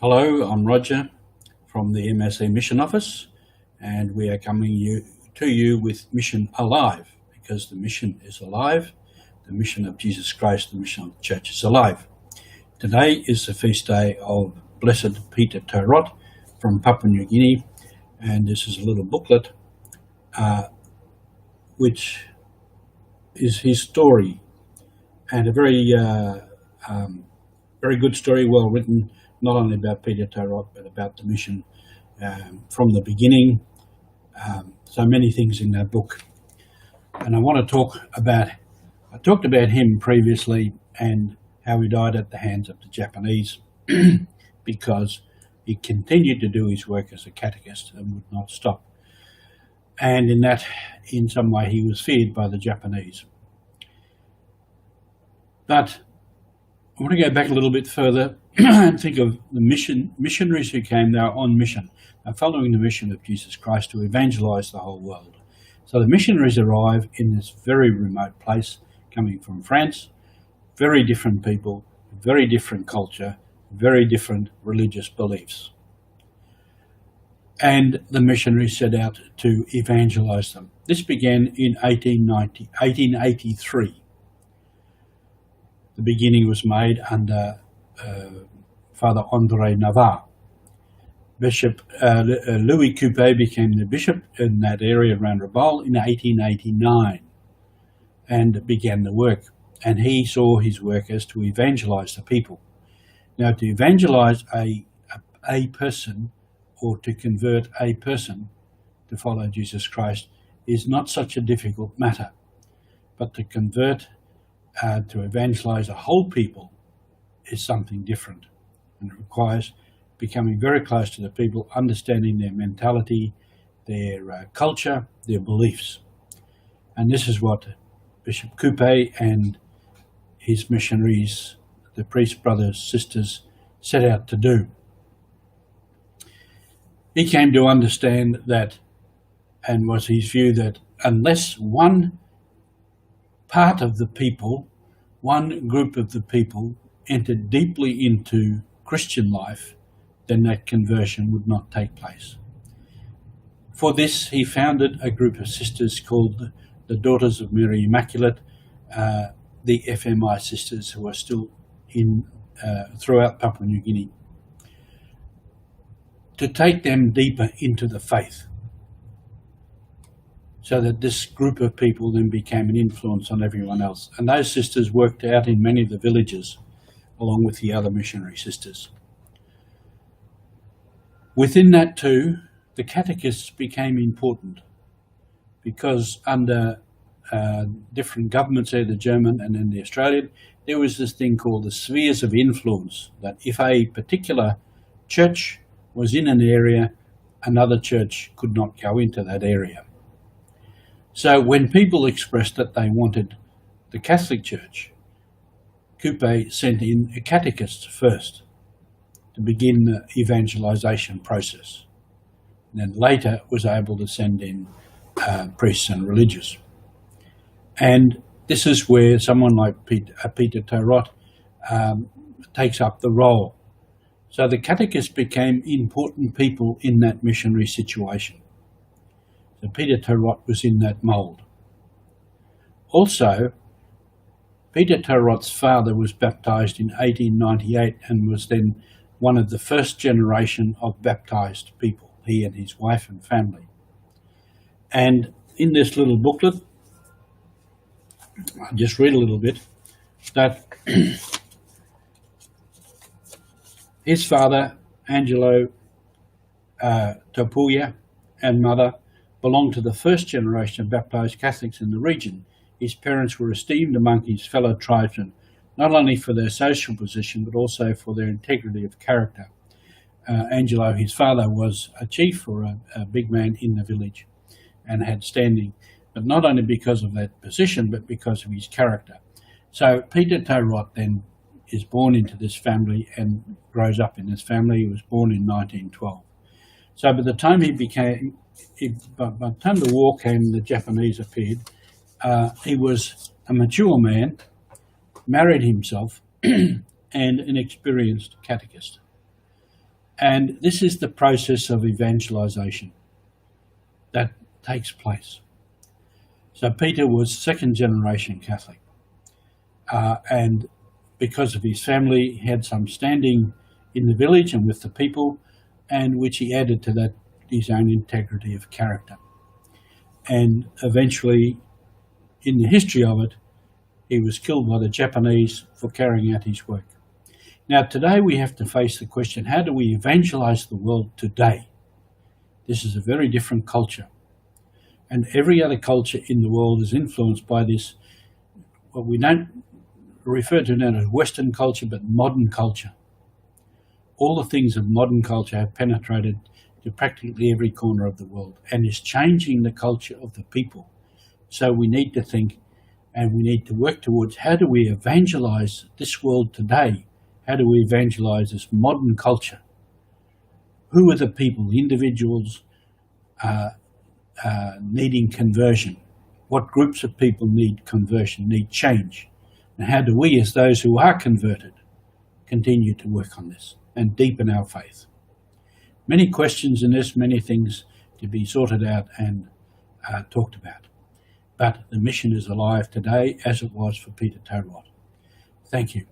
Hello, I'm Roger from the MSC Mission Office, and we are coming to you with Mission Alive, because the mission is alive. The mission of Jesus Christ, the mission of the church is alive. Today is the feast day of Blessed Peter Tarot from Papua New Guinea, and this is a little booklet which is his story, and a very good story, well written, not only about Peter Tarot, but about the mission from the beginning. So many things in that book. And I want to talk about, I talked about him previously and how he died at the hands of the Japanese because he continued to do his work as a catechist and would not stop. And in some way, he was feared by the Japanese. But I want to go back a little bit further and think of the missionaries who came. They were on mission. They're following the mission of Jesus Christ to evangelize the whole world. So the missionaries arrive in this very remote place, coming from France, very different people, very different culture, very different religious beliefs. And the missionaries set out to evangelize them. This began in 1883. The beginning was made under Father André Navarre. Bishop Louis Coupé became the bishop in that area around Rabaul in 1889 and began the work. And he saw his work as to evangelize the people. Now, to evangelize a person, or to convert a person to follow Jesus Christ, is not such a difficult matter. But to convert, to evangelize a whole people is something different. And it requires becoming very close to the people, understanding their mentality, their culture, their beliefs. And this is what Bishop Coupé and his missionaries, the priest brothers, sisters, set out to do. He came to understand that, and was his view, that unless one part of the people, one group of the people, entered deeply into Christian life, then that conversion would not take place. For this, he founded a group of sisters called the Daughters of Mary Immaculate, the FMI sisters, who are still in throughout Papua New Guinea, to take them deeper into the faith, so that this group of people then became an influence on everyone else. And those sisters worked out in many of the villages, along with the other missionary sisters. Within that too, the catechists became important, because under different governments, there, the German and then the Australian, there was this thing called the spheres of influence, that if a particular church was in an area, another church could not go into that area. So when people expressed that they wanted the Catholic Church, Coupé sent in a catechist first to begin the evangelization process. And then later was able to send in priests and religious. And this is where someone like Peter Tarot takes up the role. So the catechists became important people in that missionary situation. So Peter Tarot was in that mould. Also, Peter Tarot's father was baptized in 1898 and was then one of the first generation of baptized people, he and his wife and family. And in this little booklet, I'll just read a little bit, that his father, Angelo Topuya, and mother belonged to the first generation of baptized Catholics in the region. His parents were esteemed among his fellow tribesmen, not only for their social position, but also for their integrity of character. Angelo, his father, was a chief, or a big man in the village, and had standing, but not only because of that position, but because of his character. So Peter Tarot then is born into this family and grows up in this family. He was born in 1912. So by the time by the time the war came and the Japanese appeared, he was a mature man, married himself, and an experienced catechist. And this is the process of evangelization that takes place. So Peter was second generation Catholic, and because of his family, he had some standing in the village and with the people, and which he added to that his own integrity of character. And eventually, in the history of it, he was killed by the Japanese for carrying out his work. Now today we have to face the question, how do we evangelize the world today? This is a very different culture. And every other culture in the world is influenced by this, what we don't refer to now as Western culture, but modern culture. All the things of modern culture have penetrated to practically every corner of the world and is changing the culture of the people. So we need to think and we need to work towards, how do we evangelize this world today? How do we evangelize this modern culture? Who are the people, the individuals needing conversion? What groups of people need conversion, need change? And how do we, as those who are converted, continue to work on this and deepen our faith? Many questions in this, many things to be sorted out and talked about. But the mission is alive today as it was for Peter Tarot. Thank you.